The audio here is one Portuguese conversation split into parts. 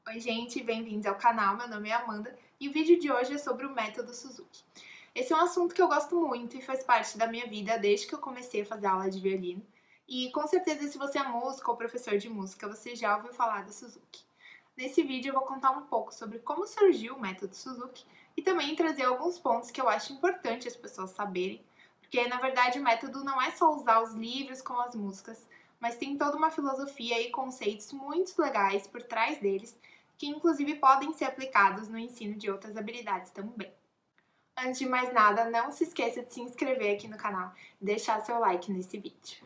Oi gente, bem-vindos ao canal, meu nome é Amanda e o vídeo de hoje é sobre o método Suzuki. Esse é um assunto que eu gosto muito e faz parte da minha vida desde que eu comecei a fazer aula de violino. E com certeza se você é músico ou professor de música, você já ouviu falar do Suzuki. Nesse vídeo eu vou contar um pouco sobre como surgiu o método Suzuki e também trazer alguns pontos que eu acho importante as pessoas saberem, porque na verdade o método não é só usar os livros com as músicas, mas tem toda uma filosofia e conceitos muito legais por trás deles que inclusive podem ser aplicados no ensino de outras habilidades também. Antes de mais nada, não se esqueça de se inscrever aqui no canal e deixar seu like nesse vídeo.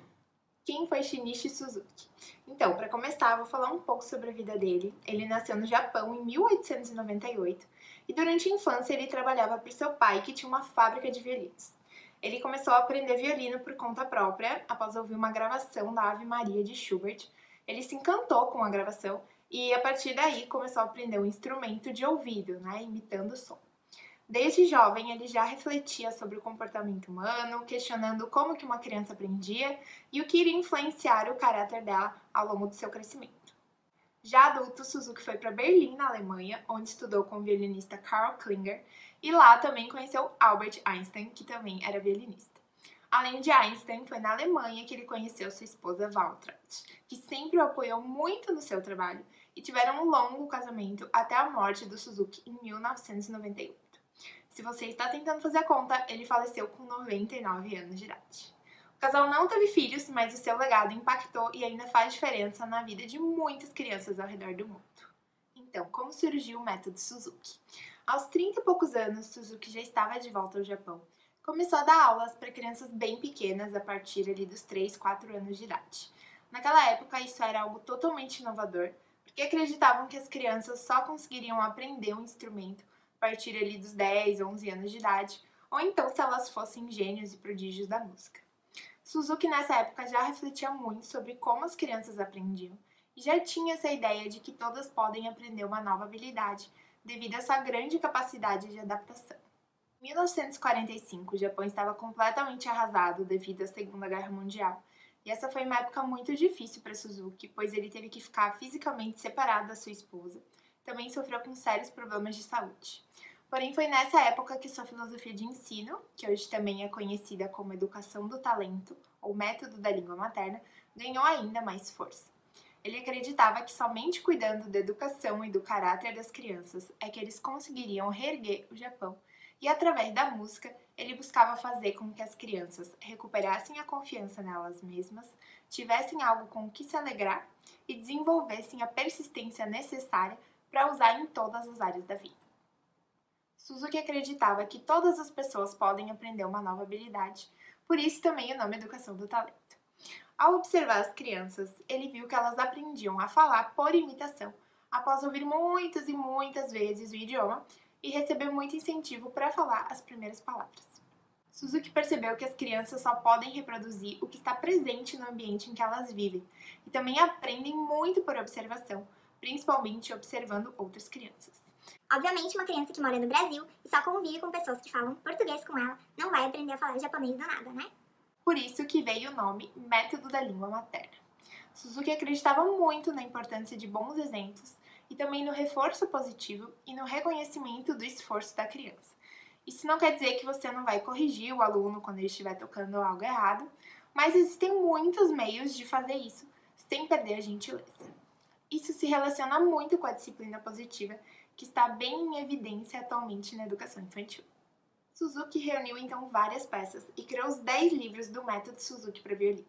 Quem foi Shinichi Suzuki? Então, para começar, vou falar um pouco sobre a vida dele. Ele nasceu no Japão em 1898 e durante a infância ele trabalhava para o seu pai, que tinha uma fábrica de violinos. Ele começou a aprender violino por conta própria após ouvir uma gravação da Ave Maria de Schubert. Ele se encantou com a gravação e a partir daí começou a aprender o instrumento de ouvido, imitando o som. Desde jovem, ele já refletia sobre o comportamento humano, questionando como que uma criança aprendia e o que iria influenciar o caráter dela ao longo do seu crescimento. Já adulto, Suzuki foi para Berlim, na Alemanha, onde estudou com o violinista Karl Klinger, e lá também conheceu Albert Einstein, que também era violinista. Além de Einstein, foi na Alemanha que ele conheceu sua esposa Waltraud, que sempre o apoiou muito no seu trabalho, e tiveram um longo casamento até a morte do Suzuki em 1998. Se você está tentando fazer a conta, ele faleceu com 99 anos de idade. O casal não teve filhos, mas o seu legado impactou e ainda faz diferença na vida de muitas crianças ao redor do mundo. Então, como surgiu o método Suzuki? Aos 30 e poucos anos, Suzuki já estava de volta ao Japão. Começou a dar aulas para crianças bem pequenas a partir ali dos 3, 4 anos de idade. Naquela época, isso era algo totalmente inovador, porque acreditavam que as crianças só conseguiriam aprender um instrumento a partir ali dos 10, 11 anos de idade, ou então se elas fossem gênios e prodígios da música. Suzuki nessa época já refletia muito sobre como as crianças aprendiam e já tinha essa ideia de que todas podem aprender uma nova habilidade devido à sua grande capacidade de adaptação. Em 1945, o Japão estava completamente arrasado devido à Segunda Guerra Mundial, e essa foi uma época muito difícil para Suzuki, pois ele teve que ficar fisicamente separado da sua esposa. Também sofreu com sérios problemas de saúde. Porém, foi nessa época que sua filosofia de ensino, que hoje também é conhecida como educação do talento, ou método da língua materna, ganhou ainda mais força. Ele acreditava que somente cuidando da educação e do caráter das crianças é que eles conseguiriam reerguer o Japão, e através da música, ele buscava fazer com que as crianças recuperassem a confiança nelas mesmas, tivessem algo com o que se alegrar e desenvolvessem a persistência necessária para usar em todas as áreas da vida. Suzuki acreditava que todas as pessoas podem aprender uma nova habilidade, por isso também o nome Educação do Talento. Ao observar as crianças, ele viu que elas aprendiam a falar por imitação, após ouvir muitas e muitas vezes o idioma e receber muito incentivo para falar as primeiras palavras. Suzuki percebeu que as crianças só podem reproduzir o que está presente no ambiente em que elas vivem e também aprendem muito por observação, principalmente observando outras crianças. Obviamente, uma criança que mora no Brasil e só convive com pessoas que falam português com ela não vai aprender a falar japonês do nada, né? Por isso que veio o nome Método da Língua Materna. Suzuki acreditava muito na importância de bons exemplos e também no reforço positivo e no reconhecimento do esforço da criança. Isso não quer dizer que você não vai corrigir o aluno quando ele estiver tocando algo errado, mas existem muitos meios de fazer isso sem perder a gentileza. Isso se relaciona muito com a disciplina positiva, que está bem em evidência atualmente na educação infantil. Suzuki reuniu então várias peças e criou os 10 livros do método Suzuki para violino.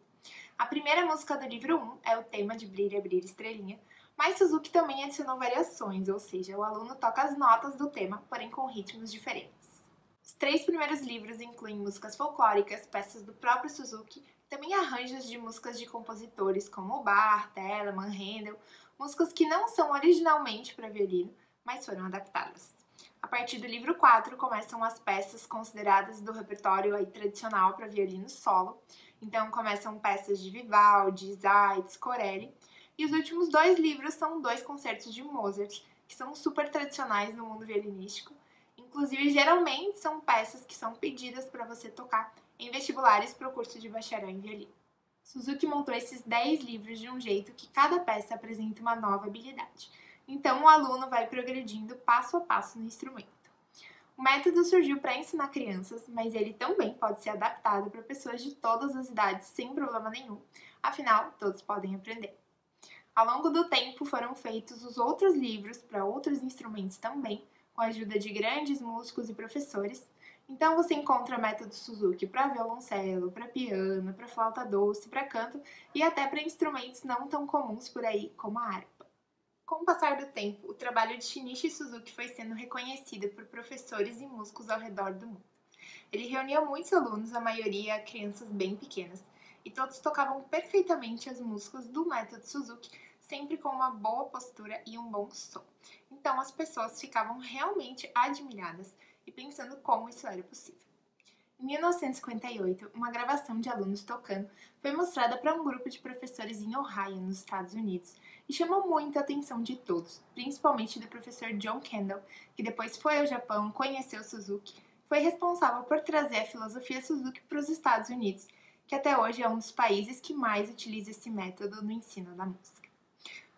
A primeira música do livro 1 é o tema de Brilha, Brilha, Estrelinha, mas Suzuki também adicionou variações, ou seja, o aluno toca as notas do tema, porém com ritmos diferentes. Os 3 primeiros livros incluem músicas folclóricas, peças do próprio Suzuki, e também arranjos de músicas de compositores como Bach, Telemann, Handel, músicas que não são originalmente para violino, mas foram adaptadas. A partir do livro 4 começam as peças consideradas do repertório tradicional para violino solo. Então começam peças de Vivaldi, Zayt, Corelli. E os últimos 2 livros são 2 concertos de Mozart, que são super tradicionais no mundo violinístico. Inclusive, geralmente são peças que são pedidas para você tocar em vestibulares para o curso de bacharel em violino. Suzuki montou esses 10 livros de um jeito que cada peça apresenta uma nova habilidade. Então o aluno vai progredindo passo a passo no instrumento. O método surgiu para ensinar crianças, mas ele também pode ser adaptado para pessoas de todas as idades sem problema nenhum, afinal, todos podem aprender. Ao longo do tempo foram feitos os outros livros para outros instrumentos também, com a ajuda de grandes músicos e professores. Então você encontra método Suzuki para violoncelo, para piano, para flauta doce, para canto e até para instrumentos não tão comuns por aí, como a harpa. Com o passar do tempo, o trabalho de Shinichi Suzuki foi sendo reconhecido por professores e músicos ao redor do mundo. Ele reunia muitos alunos, a maioria crianças bem pequenas, e todos tocavam perfeitamente as músicas do método Suzuki, sempre com uma boa postura e um bom som. Então as pessoas ficavam realmente admiradas e pensando como isso era possível. Em 1958, uma gravação de alunos tocando foi mostrada para um grupo de professores em Ohio, nos Estados Unidos, e chamou muito a atenção de todos, principalmente do professor John Kendall, que depois foi ao Japão, conheceu Suzuki, foi responsável por trazer a filosofia Suzuki para os Estados Unidos, que até hoje é um dos países que mais utiliza esse método no ensino da música.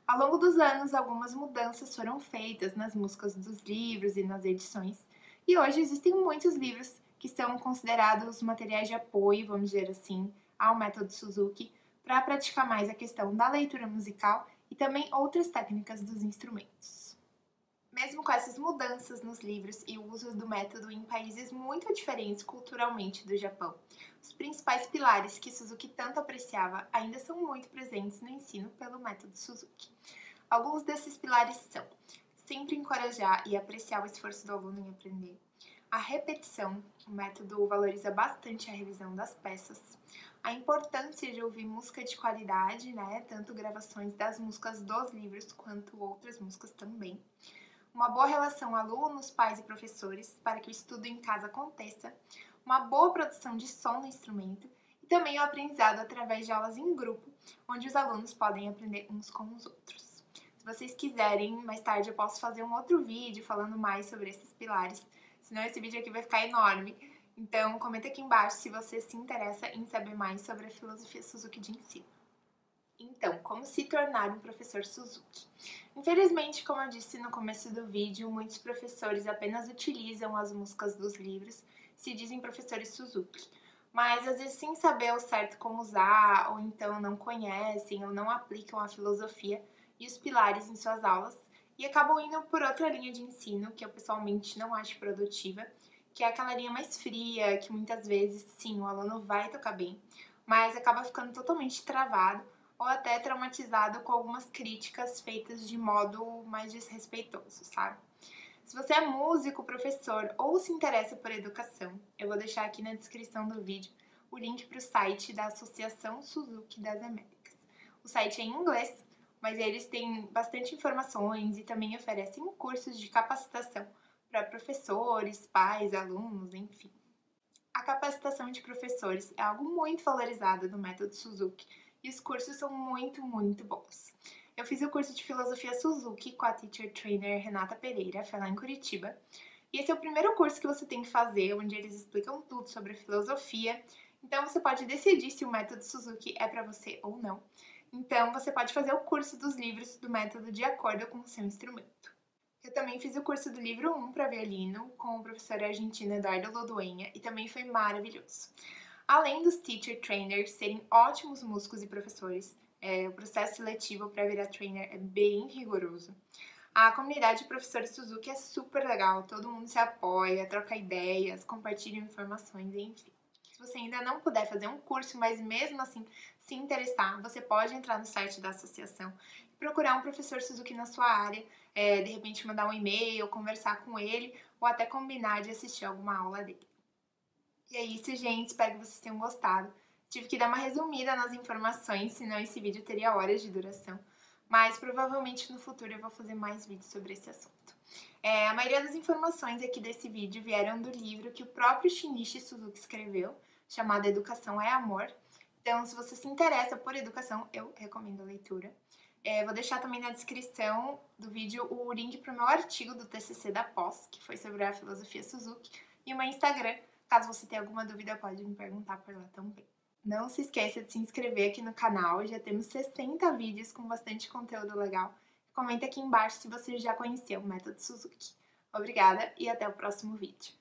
Ao longo dos anos, algumas mudanças foram feitas nas músicas dos livros e nas edições, e hoje existem muitos livros que são considerados materiais de apoio, vamos dizer assim, ao método Suzuki, para praticar mais a questão da leitura musical e também outras técnicas dos instrumentos. Mesmo com essas mudanças nos livros e o uso do método em países muito diferentes culturalmente do Japão, os principais pilares que Suzuki tanto apreciava ainda são muito presentes no ensino pelo método Suzuki. Alguns desses pilares são sempre encorajar e apreciar o esforço do aluno em aprender, a repetição, o método valoriza bastante a revisão das peças, a importância de ouvir música de qualidade, tanto gravações das músicas dos livros quanto outras músicas também, uma boa relação alunos, pais e professores para que o estudo em casa aconteça, uma boa produção de som no instrumento e também o aprendizado através de aulas em grupo, onde os alunos podem aprender uns com os outros. Se vocês quiserem, mais tarde eu posso fazer um outro vídeo falando mais sobre esses pilares, senão esse vídeo aqui vai ficar enorme. Então, comenta aqui embaixo se você se interessa em saber mais sobre a filosofia Suzuki de ensino. Então, como se tornar um professor Suzuki? Infelizmente, como eu disse no começo do vídeo, muitos professores apenas utilizam as músicas dos livros, se dizem professores Suzuki, mas às vezes sem saber ao certo como usar, ou então não conhecem ou não aplicam a filosofia e os pilares em suas aulas, e acabam indo por outra linha de ensino, que eu pessoalmente não acho produtiva, que é aquela linha mais fria, que muitas vezes, sim, o aluno vai tocar bem, mas acaba ficando totalmente travado ou até traumatizado com algumas críticas feitas de modo mais desrespeitoso, sabe? Se você é músico, professor ou se interessa por educação, eu vou deixar aqui na descrição do vídeo o link para o site da Associação Suzuki das Américas. O site é em inglês, mas eles têm bastante informações e também oferecem cursos de capacitação para professores, pais, alunos, enfim. A capacitação de professores é algo muito valorizado no método Suzuki e os cursos são muito, muito bons. Eu fiz o curso de Filosofia Suzuki com a Teacher Trainer Renata Pereira, foi lá em Curitiba, e esse é o primeiro curso que você tem que fazer, onde eles explicam tudo sobre filosofia, então você pode decidir se o método Suzuki é para você ou não. Então, você pode fazer o curso dos livros do método de acordo com o seu instrumento. Eu também fiz o curso do livro 1 para violino com o professor argentino Eduardo Loduenha e também foi maravilhoso. Além dos teacher trainers serem ótimos músicos e professores, o processo seletivo para virar trainer é bem rigoroso. A comunidade de professores Suzuki é super legal, todo mundo se apoia, troca ideias, compartilha informações, enfim. Se você ainda não puder fazer um curso, mas mesmo assim se interessar, você pode entrar no site da associação e procurar um professor Suzuki na sua área, de repente mandar um e-mail, conversar com ele ou até combinar de assistir alguma aula dele. E é isso, gente. Espero que vocês tenham gostado. Tive que dar uma resumida nas informações, senão esse vídeo teria horas de duração. Mas provavelmente no futuro eu vou fazer mais vídeos sobre esse assunto. A maioria das informações aqui desse vídeo vieram do livro que o próprio Shinichi Suzuki escreveu, chamado Educação é Amor. Então, se você se interessa por educação, eu recomendo a leitura. Vou deixar também na descrição do vídeo o link para o meu artigo do TCC da pós, que foi sobre a filosofia Suzuki, e o meu Instagram. Caso você tenha alguma dúvida, pode me perguntar por lá também. Não se esqueça de se inscrever aqui no canal, já temos 60 vídeos com bastante conteúdo legal. Comenta aqui embaixo se você já conheceu o método Suzuki. Obrigada e até o próximo vídeo.